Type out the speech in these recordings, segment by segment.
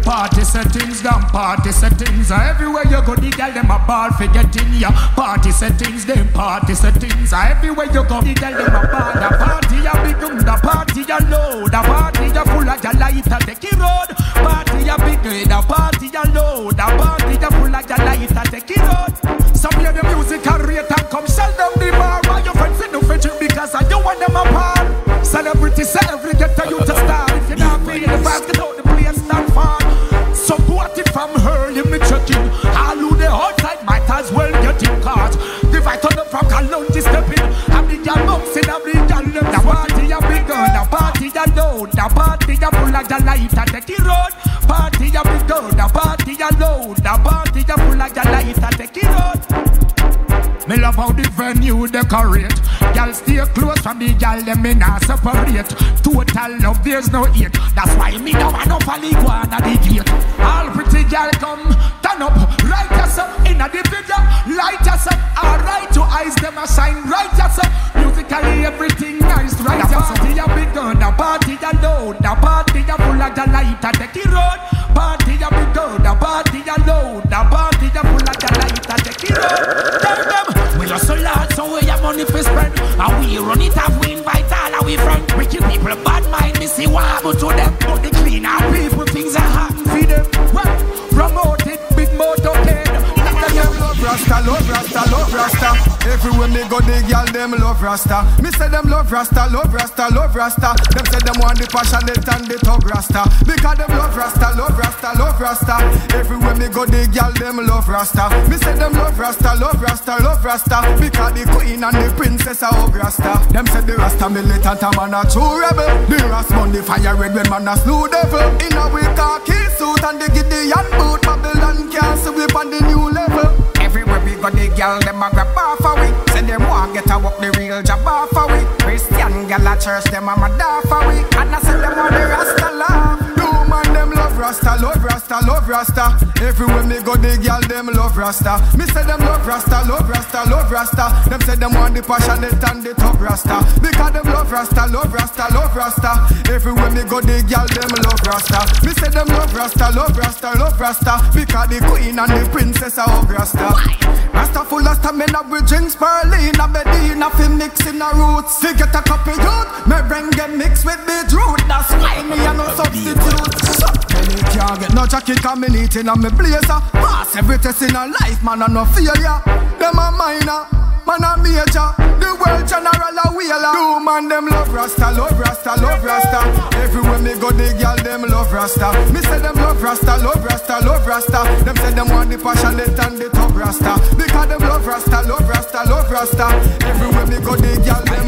Party settings, damn party settings. Everywhere you go, the girl them a ball for getting ya. Party settings, them party settings. Everywhere you go, the girl them a ball. The party a big, the party a low. The party a full of your light and take it road. Party a big, the party a low. The party a full of your light and take it road. Some hear the music and rate and come sell down the bar. Why your friends in the friendship because I don't want them apart. Celebrity say every get to you to start. If you're not feeling the vibes, get out the place, stand far. So what it from her, you me checking. All who they outside might as well get in caught. If I turn up from Cologne, step in. I'm the girl bouncing, I'm the girl left. The party a big girl, the party a loud. The party a full of the light and take it road. Party a big girl, the party a loud. The party a full of the light and take it road. Me love how the venue decorate. Y'all stay close from the y'all, them me not separate. Total love, there's no hate. That's why me don't want no polygon at the gate. All pretty y'all come, turn up, right yourself in a the video. Light yourself, alright, your eyes them a shine, right yourself. Musically everything nice, right yourself. The party a big gun, the party a loud. The party a full of the light and take it road. Party a big gun, the party a loud. The party a full of the light and take it road. Tell them. We just so large, so we have money for spend. And we run it up, we invite all our friends. Wicked people, bad mind, me see what happen to them. But the clean out people, things are happen for them. Well, promote it, big motorcade. Love Rasta, love Rasta, love Rasta. Everywhere me go, the girl them love Rasta. Me say them love Rasta, love Rasta, love Rasta. Them say them want the passionate and the thug Rasta. Because them love Rasta, love Rasta, love Rasta. Everywhere me go, the girl them love Rasta. Me say them love Rasta, love Rasta, love Rasta. Because the queen and the princess are of Rasta. Them say the Rasta militant and man a true rebel. The Rasmus the fire red when man a slew devil. In a we khaki suit and the Gideon boot. Babylon can't sweep on the new level. Everywhere we go, the girl them a grab off a week. Say them want get a walk the real job off a week. Christian girl at church them a mad off a week. And I say them want the Rasta love. You man them love Rasta, love Rasta, love Rasta. Everywhere me go, the girl them love Rasta. Me say them love Rasta, love Rasta, love Rasta. Them say them want the passionate and the thug Rasta. Because them love Rasta, love Rasta, love Rasta. Everywhere me go, the girl them love Rasta. Me say them love Rasta, love Rasta, love Rasta. Because the queen and the princess are of Rasta. Rasta full of stamina, we drinks Perlina, Bedina, fi mix in the roots. Fi get a cup of youth, me bring get mixed with beetroot. That's why me a no substitute. Me can't get no jacket, cause me neat in a me blazer. Pass every test in a life, man, a no failure. Them a minor, man a major. The world general a wheeler. Do man them love Rasta, love Rasta, love Rasta. Everywhere me go, the girl them love Rasta. Me say them love Rasta, love Rasta, love Rasta. Them say them want the passionate and the thug Rasta. Because them love Rasta, love Rasta, love Rasta. Everywhere me go, the girl them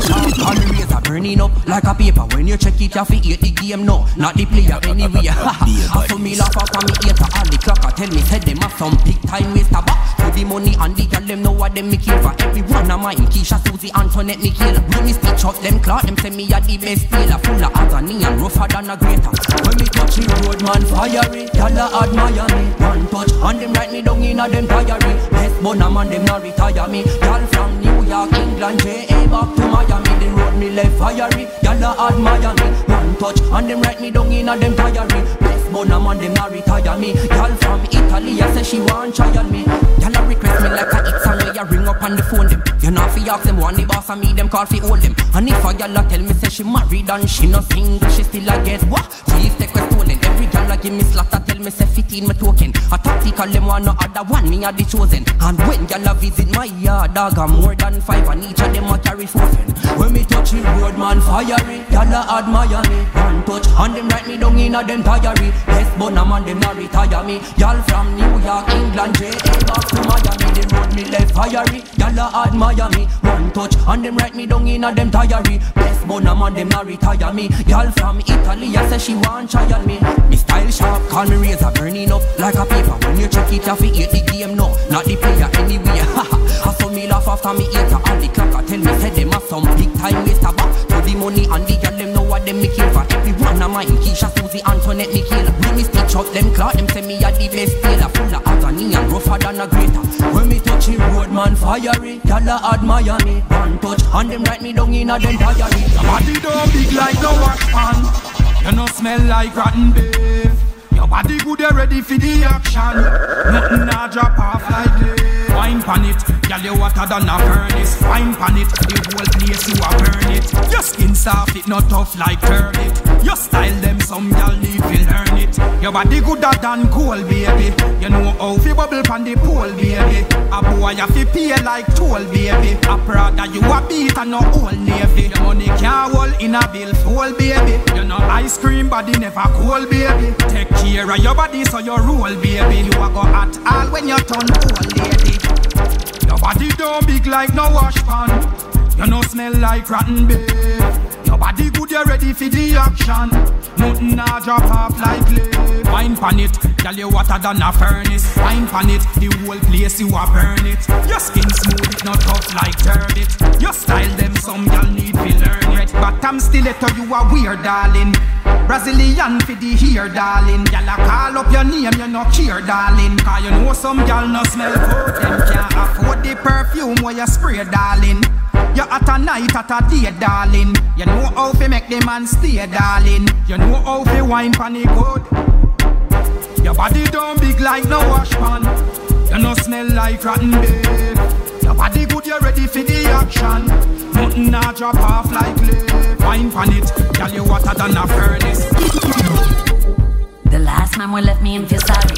all the razor burning up like a paper. When you check it, you fi hate the game, no, not the player anyway. I saw me laugh off on me hater. All the clocker tell me said them have some big time waster. Back to the money and the girl them know what them me kill for. Everyone of mine, Keisha, Susie, Antoinette, me kill. When me stitch up them cloth, them say me a the best tailor. Full of agony and rougher than a grater. When me touch the road, man, fiery. Y'all admire me. One touch and them write me down in a them diary. Best bona man, them not retire me. Y'all from New York, England, J.A. back to Miami. The road me left fiery. Y'all admire me. One touch and them write me down in a them diary. Best bona man, them not retire me. Y'all from Italy, I say she want trial me. Y'all request me like a hit song where you ring up on the phone them. You know fi ask them one the boss and me them call fi hold them. And if a gyal tell me say she married and she no single, she still a get what? Chief take a stolen. Every gyal give me slaughter tell me say 15 me token. A tactical them one no other one, me a the chosen. And when gyal visit my yard, dog a more than 5 and each of them a carry 4 fen. When me touch the road, man fiery. Gyal admire me. One touch and them write me down in a them diary. Best bona man them not retire me. Gyal from New York, England, J.A. back to Miami. The road me left fiery. Gyal admire me. One touch and them write me down in a them diary. Best bona man them not retire me. Gyal from Italy, I say she want trial me. Me style sharp, call me razor burning up like a paper. When you check it, you fi hate the game, no, not the player anyway. I saw me laugh after me hater. All the clocker tell me said them have some big time waster. Back to the money and the girl them know know what them me kill for. Everyone of mine, Keisha, Susie, Antoinette, me kill. When me stitch up them cloth, them say me a the best tailor. Full of agony and rougher than a grater. When me touch the road, man, fiery. Y'all admire me. One touch, and them write me down in a them diary. Your body don't big like no wash pan. You no smell like rotten beef. Your body good, you ready for the action. Nothing a drop off like this. Wine pan it, girl you hotter than a furnace. Wine pan it, the whole place you a burn it. Your skin soft, it not tough like turbot. Your style them some girl need to learn it. Your body gooder than coal, baby. You know how fi bubble pan the pole, baby. A boy you fi pay like toll, baby. A Prada you a beat and no old navy. Your money can't hold in a bill full, baby. You know ice cream body never cold, baby. Take care of your body so you roll, baby. You a go hot all when you turn old, lady. Your body don't big like no wash pan. You no smell like rotten beef. Your body good, you ready for the action. Nothing a drop off like clay. Wine pan it, girl you hotter than a furnace. Wine pan it, the whole place you a burn it. Your skin smooth, it not tough like turbot. Your style them some girl need to learn it. But I'm stiletto, you a weird darling. Brazilian for the hair, darling. Girl a call up your name, you no care, darling. Cause you know some girl no smell good. Them can't afford the perfume where you spray, darling. You at a night, at a day, darling. You know how to make the man stay, darling. You know how to wine pan it good. Your body don't big like no wash pan. You no smell like rotten beef. Your body good, you ready for the action. Nothing a drop off like clay. Wine pan it, girl you hotter than a furnace. The last man will left me in feel sorry.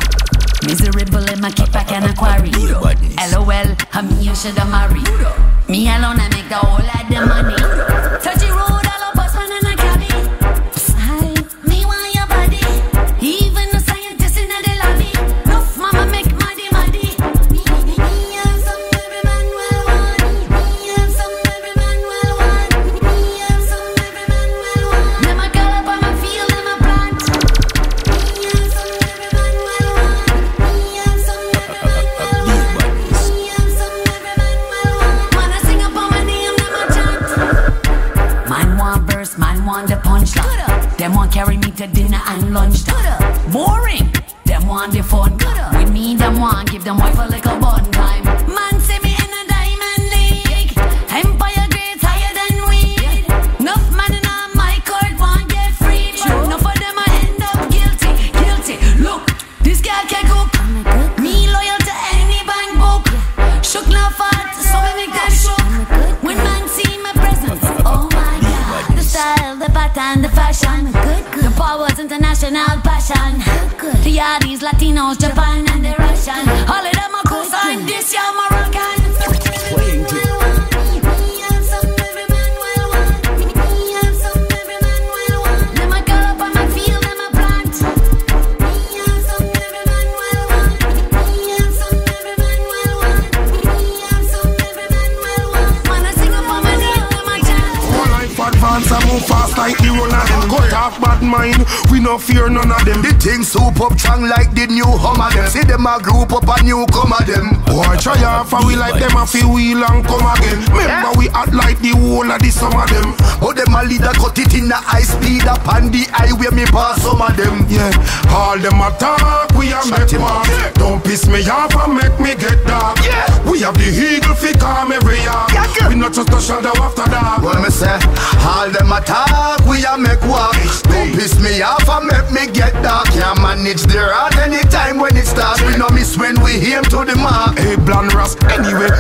Miserable in my kickback and a quarry. LOL, I mean you shoulda marry. Me alone I make the whole lot the money. Touch the road, all up man and a cabby. Me want your body. Even the scientists in the lobby. Nuff mama make muddy. Me have some every man will want. Me have some every man will want. Me have some every man will want. Them a girl up on my field, them a plant. Me have some every man will want. Me have some every man will want. Me have some every man will want. Wanna sing up on my name, them a chant. Man want verse, man want the punchline. Them want carry me to dinner and lunch. Boring. Them want the fun. With me, them want give them wife a little bun time. Man see me in a diamond league. Empire grades higher than weed. Enough man in my court want get free. But enough of them I end up guilty. Look, this girl can cook. Me loyal to any bank book. Shook no fat, so we make that shook. When man see my presence, oh my God. The style, the pattern, the fashion. The powers, international passion. The Aris, Latinos, Japan and the Russian. All of them are cool, sign this year Moroccan. Me have some every man will want. Me have some every man will want. Them a girl up on my field, them a plant. Me have some every man will want. Me have some every man will want. Me have some every man will want. Wanna sing up on my name, them a chant. All life advance and move fast like the roller. Cut off bad mind, we no fear none of them. The thing soup up strong like the new Hummer them. See them a group up a newcomer them. Boy, try off and we like them a feel wheel and come again. Remember we act like the whole of the some of them. Oh them a leader cut it in the high speed up on the highway me pass some of them. Yeah, all them attack, we a make mark. Don't piss me off and make me get dark. We have the eagle fi calm every yard. We not just a shadow after dark. Well me say, all them attack, we a make walk. Don't piss me off and make me get dark. Can't manage the rod anytime when it starts. We no miss when we aim to the mark. Hey, bland ras, anyway,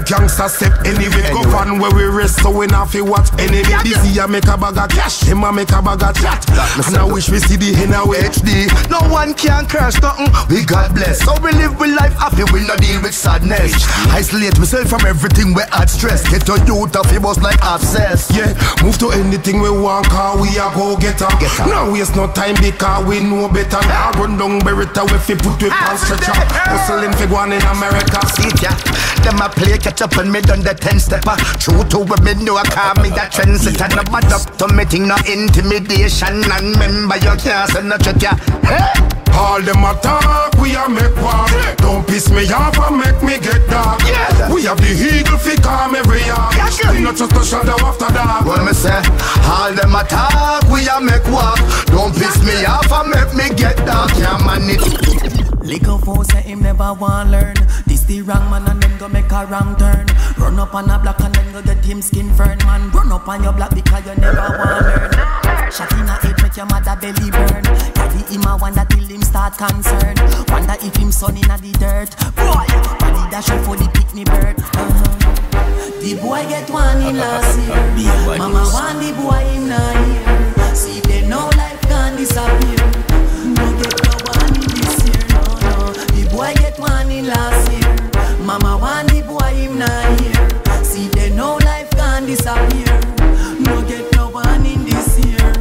gangsta step, anyway. Go fun where we rest, so we not fi watch enemy. This year make a bag of cash, him a make a bag of chat. And I wish we see the hen away. HD, no one can curse nothing. We God bless, so we live with life happy. We no deal with sadness. Isolate myself from everything we add stress. Get your youth off your bus like obsessed. Yeah, move to anything we want, cause we a go get her. Now waste no time because we know better. Now run down Beretta we fi put we on stretcher. Hustling fi go on in America. See ya, them a play catch up and me done the 10-stepper. True to women know I call me that trendsetter. No bad up to me thing, no intimidation. And remember you can't say no trick ya. Hey! All them attack, we a make war. Don't piss me off and make me get dark. We have the eagle fi calm every yard. We not just a shadow after dark. When me say, all them attack, we a make walk. Don't piss me off and make me get dark. Yeah, man, it. Liquor for say him never want learn. This the wrong man and then go make a wrong turn. Run up on a block and then go get him skin fern. Man, run up on your block because you never want learn. Shot in a head make your mother belly burn. Carry him a wonder till him start concern. Wonder if him son in a the dirt. Boy, body dash for the picnic bird. The boy get one in last year. Mama want the boy in a year. See they know life can disappear. No get no one in this year. The boy get one in last year. Mama want the boy him not here. See they know life can disappear. No get no one in this year.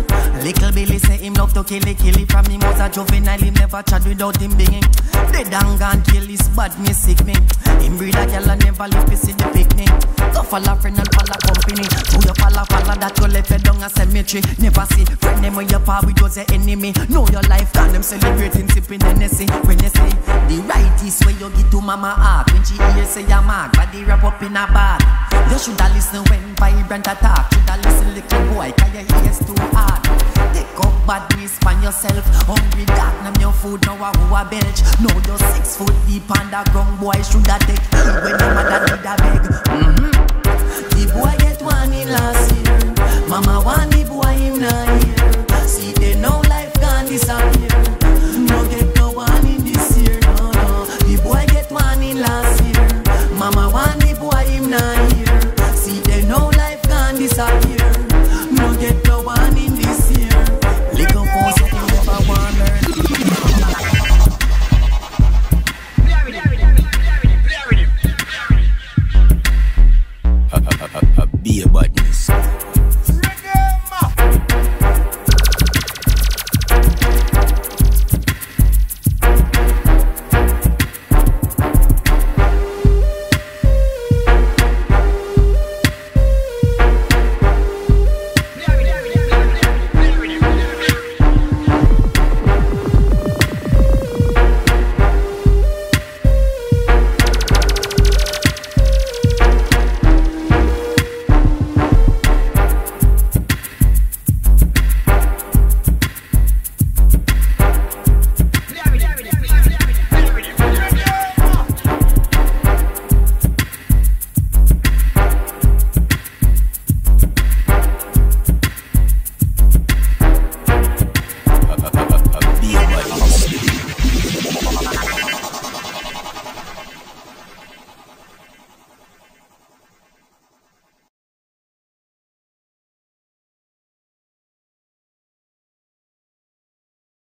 Little Billy say him love to kill it from him was a juvenile. Him never chat without him being. Dead and gone kill his bad me sick me. Him breed a girl and never live to see the picnic. Go follow friend and follow company. Do you follow that you left it down a cemetery. Never see friend them when you part with just the enemy. Know your life and them celebrating sipping Hennessy. When you say the right is where you get to mama heart. When she hear say your mark, body wrap up in a bag. You shoulda listen when vibrant attack. Shoulda listen little boy, cause your ears too hard. Take up badness pan yourself. Hungry dark, name your food, now who a belch. Know you're 6 foot deep underground, boy shoulda take heed when your mother need a beg. The boy get one in last year. Mama want the boy him not here.